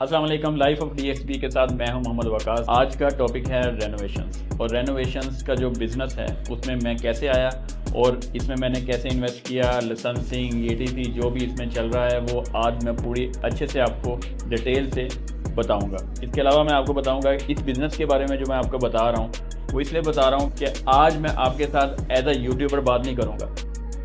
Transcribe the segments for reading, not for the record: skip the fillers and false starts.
अस्सलाम वालेकुम। Life of DXB के साथ मैं हूं मोहम्मद वकास। आज का टॉपिक है रेनोवेशंस, और रेनोवेशंस का जो बिज़नेस है उसमें मैं कैसे आया और इसमें मैंने कैसे इन्वेस्ट किया, लाइसेंसिंग ETC जो भी इसमें चल रहा है वो आज मैं पूरी अच्छे से आपको डिटेल से बताऊंगा। इसके अलावा मैं आपको बताऊंगा इस बिज़नेस के बारे में जो मैं आपको बता रहा हूँ वो इसलिए बता रहा हूँ कि आज मैं आपके साथ एज अ यूट्यूबर बात नहीं करूँगा।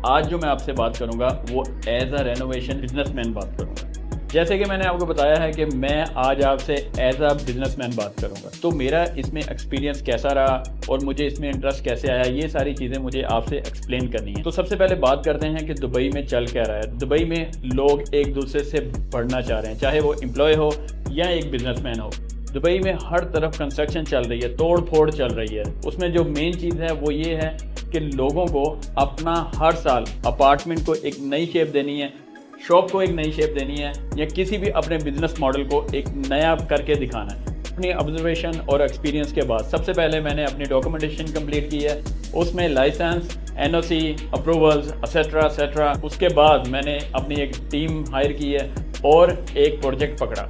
आज जो मैं आपसे बात करूँगा वो एज अ रेनोवेशन बिजनेसमैन बात करूँगा। जैसे कि मैंने आपको बताया है कि मैं आज आपसे एज अ बिजनेसमैन बात करूंगा, तो मेरा इसमें एक्सपीरियंस कैसा रहा और मुझे इसमें इंटरेस्ट कैसे आया, ये सारी चीज़ें मुझे आपसे एक्सप्लेन करनी है। तो सबसे पहले बात करते हैं कि दुबई में चल क्या रहा है। दुबई में लोग एक दूसरे से बढ़ना चाह रहे हैं, चाहे वो एम्प्लॉय हो या एक बिजनेसमैन हो। दुबई में हर तरफ कंस्ट्रक्शन चल रही है, तोड़ फोड़ चल रही है। उसमें जो मेन चीज़ है वो ये है कि लोगों को अपना हर साल अपार्टमेंट को एक नई शेप देनी है, शॉप को एक नई शेप देनी है, या किसी भी अपने बिजनेस मॉडल को एक नया करके दिखाना है। अपनी ऑब्जर्वेशन और एक्सपीरियंस के बाद सबसे पहले मैंने अपनी डॉक्यूमेंटेशन कंप्लीट की है, उसमें लाइसेंस, NOC, अप्रूवल्स एक्सेट्रा। उसके बाद मैंने अपनी एक टीम हायर की है और एक प्रोजेक्ट पकड़ा।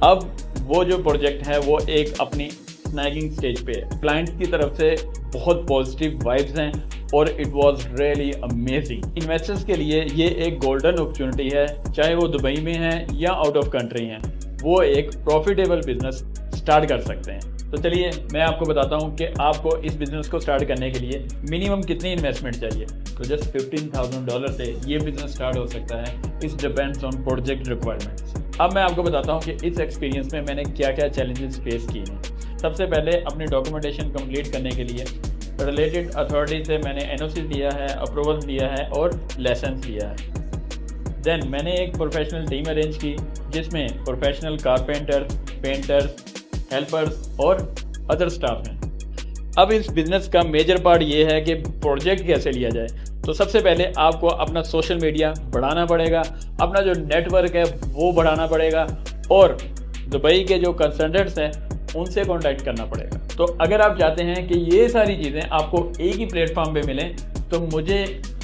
अब वो जो प्रोजेक्ट है वो एक अपनी स्नैगिंग स्टेज पे है। क्लाइंट्स की तरफ से बहुत पॉजिटिव वाइब्स हैं और it was really amazing. Investors के लिए ये एक गोल्डन अपॉर्चुनिटी है, चाहे वो दुबई में हैं या आउट ऑफ कंट्री हैं, वो एक प्रॉफिटेबल बिजनेस स्टार्ट कर सकते हैं। तो चलिए मैं आपको बताता हूँ कि आपको इस बिज़नेस को स्टार्ट करने के लिए मिनिमम कितनी इन्वेस्टमेंट चाहिए। तो जस्ट $15,000 से ये बिज़नेस स्टार्ट हो सकता है। इस डिपेंड्स ऑन प्रोजेक्ट रिक्वायरमेंट्स। अब मैं आपको बताता हूँ कि इस एक्सपीरियंस में मैंने क्या क्या चैलेंजेस फेस किए हैं। सबसे पहले अपनी डॉक्यूमेंटेशन कंप्लीट करने के लिए रिलेटेड अथॉरिटी से मैंने NOC लिया है, अप्रूवल लिया है और लाइसेंस लिया है। देन मैंने एक प्रोफेशनल टीम अरेंज की जिसमें प्रोफेशनल कारपेंटर्स, पेंटर्स, हेल्पर्स और अदर स्टाफ हैं। अब इस बिज़नेस का मेजर पार्ट ये है कि प्रोजेक्ट कैसे लिया जाए। तो सबसे पहले आपको अपना सोशल मीडिया बढ़ाना पड़ेगा, अपना जो नेटवर्क है वो बढ़ाना पड़ेगा, और दुबई के जो कंसल्टेंट्स हैं उनसे कांटेक्ट करना पड़ेगा। तो अगर आप चाहते हैं कि ये सारी चीज़ें आपको एक ही प्लेटफॉर्म पे मिलें, तो मुझे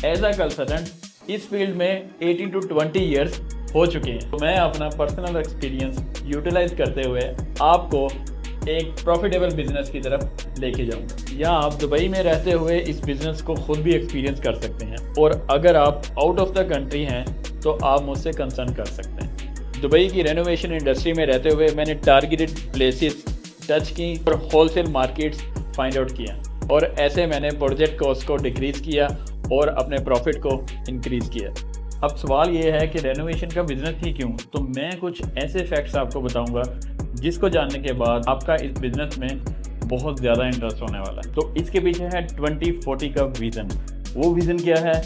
एज अ कंसल्टेंट इस फील्ड में 18 to 20 ईयर्स हो चुके हैं। तो मैं अपना पर्सनल एक्सपीरियंस यूटिलाइज करते हुए आपको एक प्रॉफिटेबल बिजनेस की तरफ लेके जाऊंगा, या आप दुबई में रहते हुए इस बिज़नेस को खुद भी एक्सपीरियंस कर सकते हैं, और अगर आप आउट ऑफ द कंट्री हैं तो आप मुझसे कंसर्न कर सकते हैं। दुबई की रेनोवेशन इंडस्ट्री में रहते हुए मैंने टारगेटेड प्लेसेस टच की और होलसेल मार्केट्स फाइंड आउट किया, और ऐसे मैंने प्रोजेक्ट कॉस्ट को डिक्रीज़ किया और अपने प्रॉफिट को इंक्रीज़ किया। अब सवाल ये है कि रेनोवेशन का बिज़नेस ही क्यों? तो मैं कुछ ऐसे फैक्ट्स आपको बताऊंगा जिसको जानने के बाद आपका इस बिज़नेस में बहुत ज़्यादा इंटरेस्ट होने वाला है। तो इसके पीछे है 2040 का विज़न। वो विज़न क्या है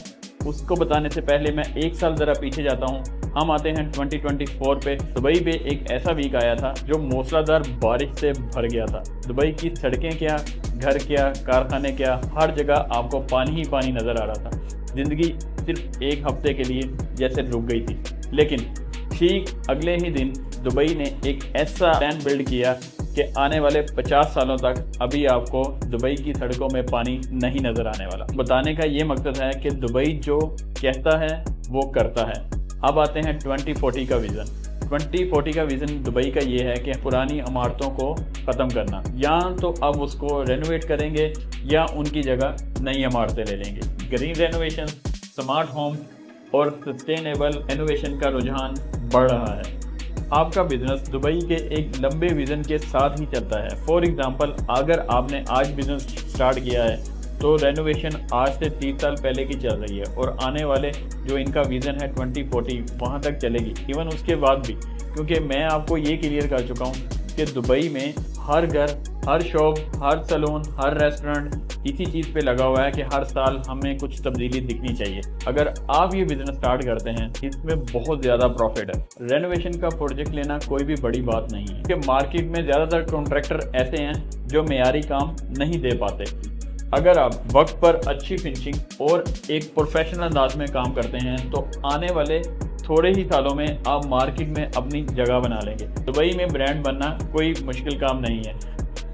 उसको बताने से पहले मैं एक साल ज़रा पीछे जाता हूँ। हम आते हैं 2024 पे। दुबई पे एक ऐसा वीक आया था जो मूसलाधार बारिश से भर गया था। दुबई की सड़कें क्या, घर क्या, कारखाने क्या, हर जगह आपको पानी ही पानी नज़र आ रहा था। ज़िंदगी सिर्फ एक हफ्ते के लिए जैसे रुक गई थी। लेकिन ठीक अगले ही दिन दुबई ने एक ऐसा प्लान बिल्ड किया कि आने वाले 50 सालों तक अभी आपको दुबई की सड़कों में पानी नहीं नज़र आने वाला। बताने का ये मकसद है कि दुबई जो कहता है वो करता है। अब आते हैं 2040 का विज़न। 2040 का विज़न दुबई का ये है कि पुरानी इमारतों को ख़त्म करना, या तो अब उसको रेनोवेट करेंगे या उनकी जगह नई इमारतें ले लेंगे। ग्रीन रेनोवेशन, स्मार्ट होम और सस्टेनेबल इनोवेशन का रुझान बढ़ रहा है। आपका बिजनेस दुबई के एक लंबे विज़न के साथ ही चलता है। फॉर एग्जांपल, अगर आपने आज बिजनेस स्टार्ट किया है तो रेनोवेशन आज से 30 साल पहले की चल रही है, और आने वाले जो इनका विज़न है 2040 वहाँ तक चलेगी, इवन उसके बाद भी। क्योंकि मैं आपको ये क्लियर कर चुका हूँ कि दुबई में हर घर, हर शॉप, हर सैलून, हर रेस्टोरेंट इसी चीज़ पे लगा हुआ है कि हर साल हमें कुछ तब्दीली दिखनी चाहिए। अगर आप ये बिज़नेस स्टार्ट करते हैं इसमें बहुत ज़्यादा प्रॉफिट है। रेनोवेशन का प्रोजेक्ट लेना कोई भी बड़ी बात नहीं है, कि मार्केट में ज़्यादातर कॉन्ट्रैक्टर ऐसे हैं जो मेयारी काम नहीं दे पाते। अगर आप वक्त पर अच्छी फिनिशिंग और एक प्रोफेशनल अंदाज में काम करते हैं तो आने वाले थोड़े ही सालों में आप मार्केट में अपनी जगह बना लेंगे। दुबई में ब्रांड बनना कोई मुश्किल काम नहीं है,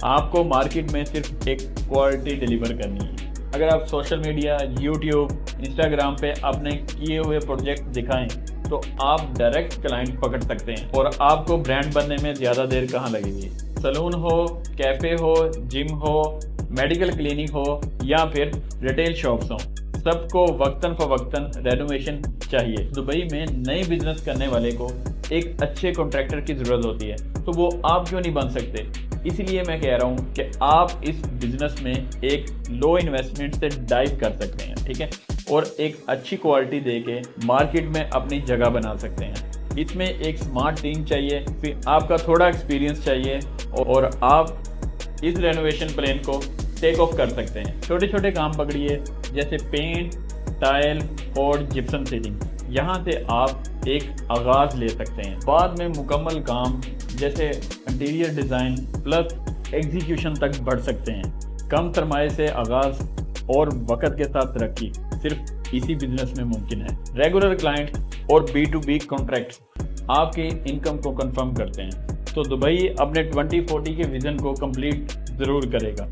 आपको मार्केट में सिर्फ एक क्वालिटी डिलीवर करनी है। अगर आप सोशल मीडिया, यूट्यूब, इंस्टाग्राम पे अपने किए हुए प्रोजेक्ट दिखाएं तो आप डायरेक्ट क्लाइंट पकड़ सकते हैं और आपको ब्रांड बनने में ज़्यादा देर कहाँ लगेगी। सलून हो, कैफ़े हो, जिम हो, मेडिकल क्लिनिक हो या फिर रिटेल शॉप्स हों, सबको वक्तन फवक्तन रेनोवेशन चाहिए। दुबई में नए बिजनेस करने वाले को एक अच्छे कॉन्ट्रैक्टर की ज़रूरत होती है, तो वो आप क्यों नहीं बन सकते। इसलिए मैं कह रहा हूँ कि आप इस बिज़नेस में एक लो इन्वेस्टमेंट से डाइव कर सकते हैं, ठीक है, और एक अच्छी क्वालिटी दे के मार्केट में अपनी जगह बना सकते हैं। इसमें एक स्मार्ट टीम चाहिए, फिर आपका थोड़ा एक्सपीरियंस चाहिए और आप इस रेनोवेशन प्लान को टेक ऑफ कर सकते हैं। छोटे छोटे काम पकड़िए, जैसे पेंट, टाइल और जिप्सम सीलिंग। यहाँ से आप एक आगाज़ ले सकते हैं, बाद में मुकम्मल काम जैसे इंटीरियर डिज़ाइन प्लस एग्जीक्यूशन तक बढ़ सकते हैं। कम सरमाए से आगाज़ और वक़्त के साथ तरक्की सिर्फ इसी बिजनेस में मुमकिन है। रेगुलर क्लाइंट और B2B कॉन्ट्रैक्ट्स आपकी इनकम को कंफर्म करते हैं, तो दुबई अपने 2040 के विज़न को कंप्लीट ज़रूर करेगा।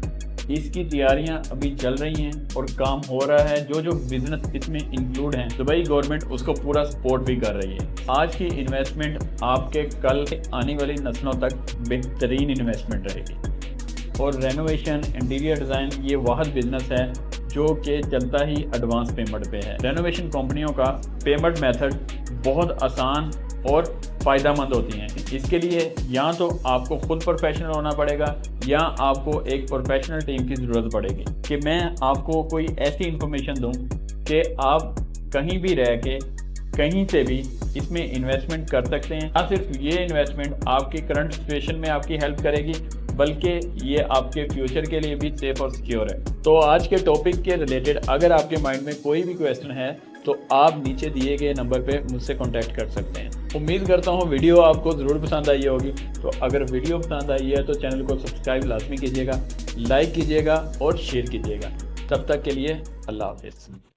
इसकी तैयारियां अभी चल रही हैं और काम हो रहा है। जो बिजनेस इसमें इंक्लूड हैं, दुबई गवर्नमेंट उसको पूरा सपोर्ट भी कर रही है। आज की इन्वेस्टमेंट आपके कल आने वाली नस्लों तक बेहतरीन इन्वेस्टमेंट रहेगी। और रेनोवेशन, इंटीरियर डिज़ाइन ये वाहिद बिजनेस है जो कि चलता ही एडवांस पेमेंट पे है। रेनोवेशन कंपनियों का पेमेंट मेथड बहुत आसान और फ़ायदेमंद होती हैं। इसके लिए या तो आपको खुद प्रोफेशनल होना पड़ेगा या आपको एक प्रोफेशनल टीम की ज़रूरत पड़ेगी कि मैं आपको कोई ऐसी इन्फॉर्मेशन दूं कि आप कहीं भी रह के कहीं से भी इसमें इन्वेस्टमेंट कर सकते हैं। ना सिर्फ ये इन्वेस्टमेंट आपकी करंट सिचुएशन में आपकी हेल्प करेगी, बल्कि ये आपके फ्यूचर के लिए भी सेफ और सिक्योर है। तो आज के टॉपिक के रिलेटेड अगर आपके माइंड में कोई भी क्वेश्चन है तो आप नीचे दिए गए नंबर पे मुझसे कांटेक्ट कर सकते हैं। उम्मीद करता हूँ वीडियो आपको ज़रूर पसंद आई होगी। तो अगर वीडियो पसंद आई है तो चैनल को सब्सक्राइब लाजमी कीजिएगा, लाइक कीजिएगा और शेयर कीजिएगा। तब तक के लिए अल्लाह हाफिज़।